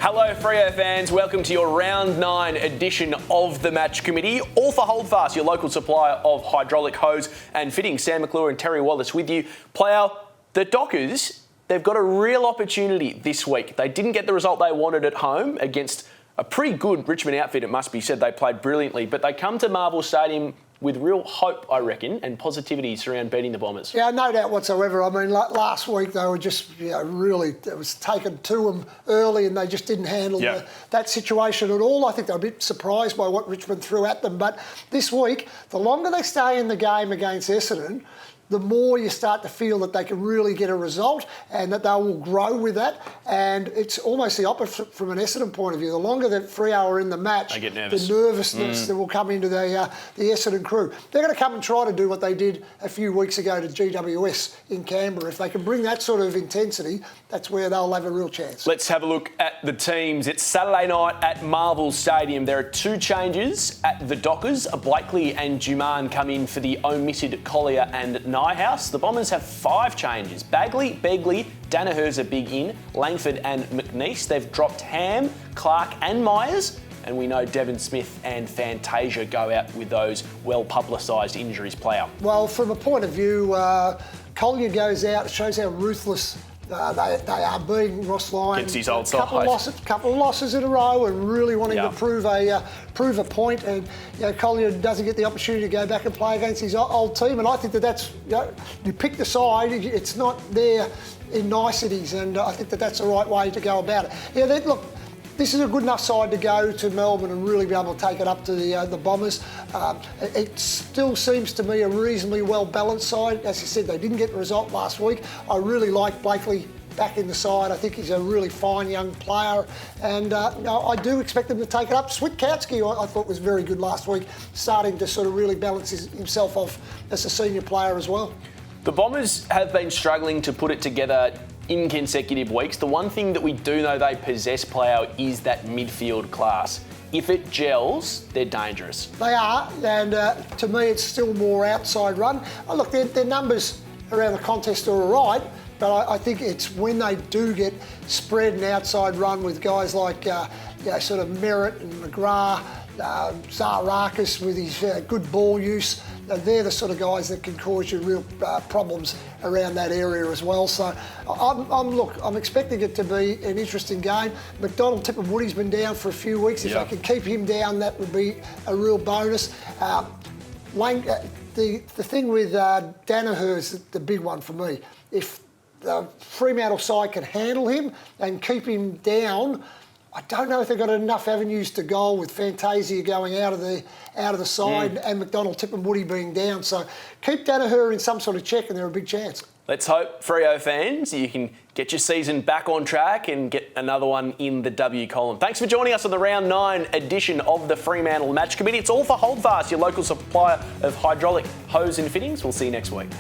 Hello Freo fans, welcome to your round 9 edition of the Match Committee. All for Holdfast, your local supplier of hydraulic hose and fittings. Sam McClure and Terry Wallace with you. Player, the Dockers, they've got a real opportunity this week. They didn't get the result they wanted at home against a pretty good Richmond outfit, it must be said. They played brilliantly, but they come to Marvel Stadium with real hope, I reckon, and positivity around beating the Bombers. Yeah, no doubt whatsoever. I mean, last week they were just, really, it was taken to them early and they just didn't handle that situation at all. I think they're a bit surprised by what Richmond threw at them. But this week, the longer they stay in the game against Essendon, the more you start to feel that they can really get a result and that they will grow with that. And it's almost the opposite from an Essendon point of view. The longer that Freo are in the match, they get nervous. The nervousness that will come into the Essendon crew. They're going to come and try to do what they did a few weeks ago to GWS in Canberra. If they can bring that sort of intensity, that's where they'll have a real chance. Let's have a look at the teams. It's Saturday night at Marvel Stadium. There are 2 changes at the Dockers. Blakely and Juman come in for the omitted Collier and Nyhouse. The Bombers have 5 changes. Bagley, Begley, Danaher's a big in, Langford and McNeese. They've dropped Ham, Clark and Myers. And we know Devon Smith and Fantasia go out with those well-publicised injuries. Player. Well, from a point of view, Collier goes out. It shows how ruthless they are being. Ross Lyon. Gets his old side. Couple of losses in a row and really wanting to prove a point. And Collier doesn't get the opportunity to go back and play against his old team. And I think that's you pick the side. It's not there in niceties, and I think that's the right way to go about it. Look. This is a good enough side to go to Melbourne and really be able to take it up to the Bombers. It still seems to me a reasonably well-balanced side. As you said, they didn't get the result last week. I really like Blakely back in the side. I think he's a really fine young player, and I do expect them to take it up. Switkowski, I thought, was very good last week, starting to sort of really balance himself off as a senior player as well. The Bombers have been struggling to put it together in consecutive weeks. The one thing that we do know they possess, player, is that midfield class. If it gels, they're dangerous. They are, and to me it's still more outside run. Look, their numbers around the contest are all right, but I think it's when they do get spread and outside run with guys like sort of Merritt and McGrath, Zarakis with his good ball use. They're the sort of guys that can cause you real problems around that area as well. So I'm expecting it to be an interesting game. McDonald Tipperwoody's been down for a few weeks. If I can keep him down, that would be a real bonus. The thing with Danaher is the big one for me. If the Fremantle side can handle him and keep him down, I don't know if they've got enough avenues to goal with Fantasia going out of the side and McDonald Tipperwoody being down. So keep Danaher in some sort of check and they're a big chance. Let's hope, Freo fans, you can get your season back on track and get another one in the W column. Thanks for joining us on the Round 9 edition of the Fremantle Match Committee. It's all for Holdfast, your local supplier of hydraulic hose and fittings. We'll see you next week.